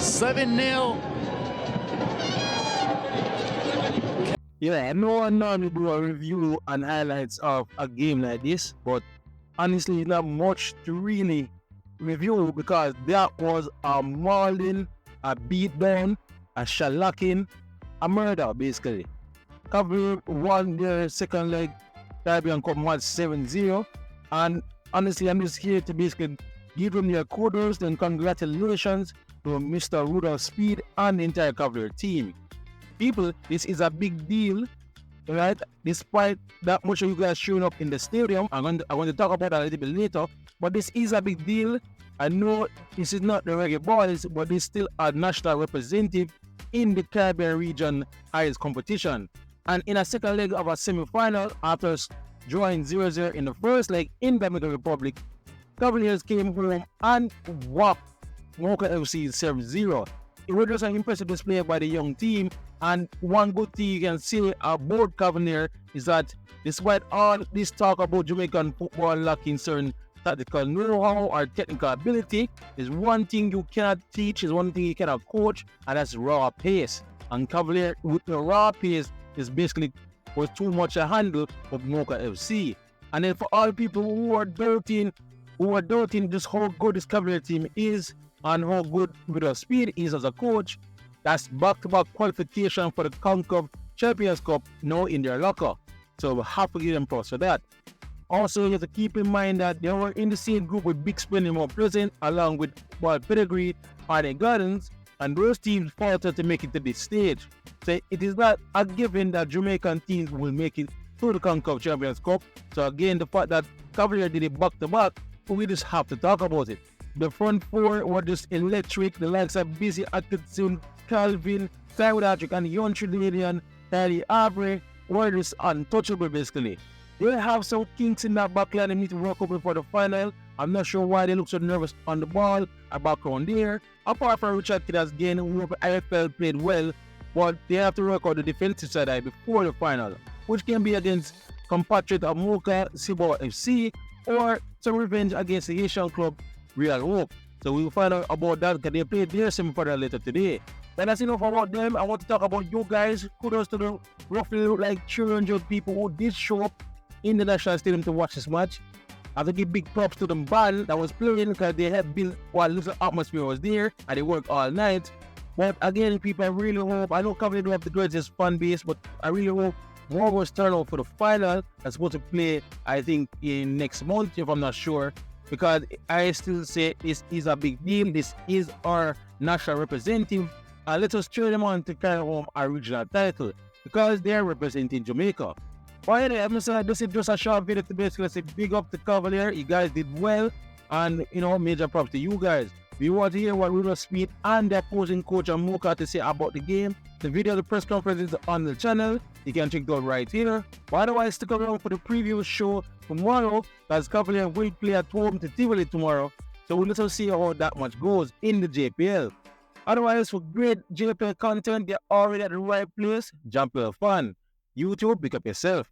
7-0. Yeah, no one normally do a review and highlights of a game like this, but honestly, not much to really review because that was a mauling, a beatdown, a shellacking, a murder basically. Cavalier won their second leg Caribbean Cup match 7-0, and honestly, I'm just here to basically give them their kudos and congratulations to Mr. Rudolph Speed and the entire Cavalier team. People, this is a big deal, right? Despite that much of you guys showing up in the stadium, I'm going to talk about that a little bit later, but this is a big deal. I know this is not the Reggae Boys, but they still are national representative in the Caribbean region highest competition. And in a second leg of a semi-final, after drawing 0-0 in the first leg in Dominican Republic, Cavaliers came home and whopped Moca FC 7-0. It was just an impressive display by the young team, and one good thing you can say about Cavalier is that despite all this talk about Jamaican football lacking certain tactical know-how or technical ability, there's one thing you cannot teach, is one thing you cannot coach, and that's raw pace. And Cavalier with the raw pace is basically was too much a handle of Moca FC. And then for all people who are doubting just how good this Cavalier team is and how good Rudolph Speed is as a coach, that's back-to-back qualification for the Concacaf Champions Cup now in their locker. So we have to give them props for that. Also, you have to keep in mind that they were in the same group with Big Spin and Mount Pleasant, along with Wild Pedigree, Hardy Gardens, and those teams faltered to make it to this stage. So it is not a given that Jamaican teams will make it to the Concacaf Champions Cup. So again, the fact that Cavalier did it back-to-back, we just have to talk about it. The front four were just electric. The likes of Busy Atkinson, Calvin, Cyril and Yon Trinidadian, Harry Aubrey were just untouchable basically. They have some kinks in that backline they need to work up before the final. I'm not sure why they look so nervous on the ball, a background there. Apart from Richard Kidd again, who IFL played well, but they have to work out the defensive side before the final, which can be against compatriot of Moca FC or some revenge against the Asian club Real Hope. So we'll find out about that because they played their semi-final later today. Then that's enough about them. I want to talk about you guys. Kudos to the roughly like 300 people who did show up in the National Stadium to watch this match. I have to give big props to the band that was playing because they had built what little atmosphere was there and they worked all night. But again, people, I really hope, I know Cavalier don't have the greatest fan base, but I really hope more was turned out for the final that's supposed to play, I think, in next month, if I'm not sure. Because I still say this is a big deal. This is our national representative. And let us cheer them on to carry home our regional title because they're representing Jamaica. But anyway, I'm saying this is just a short video to basically say big up to Cavalier. You guys did well. And, major props to you guys. If you want to hear what Rudolph Speed and the opposing coach and Moca to say about the game, the video of the press conference is on the channel. You can check it out right here. But otherwise, stick around for the preview show tomorrow, as Cavalier will play at home to Tivoli tomorrow. So we'll just see how that much goes in the JPL. Otherwise, for great JPL content, you're already at the right place. Jump Fun. YouTube, pick up yourself.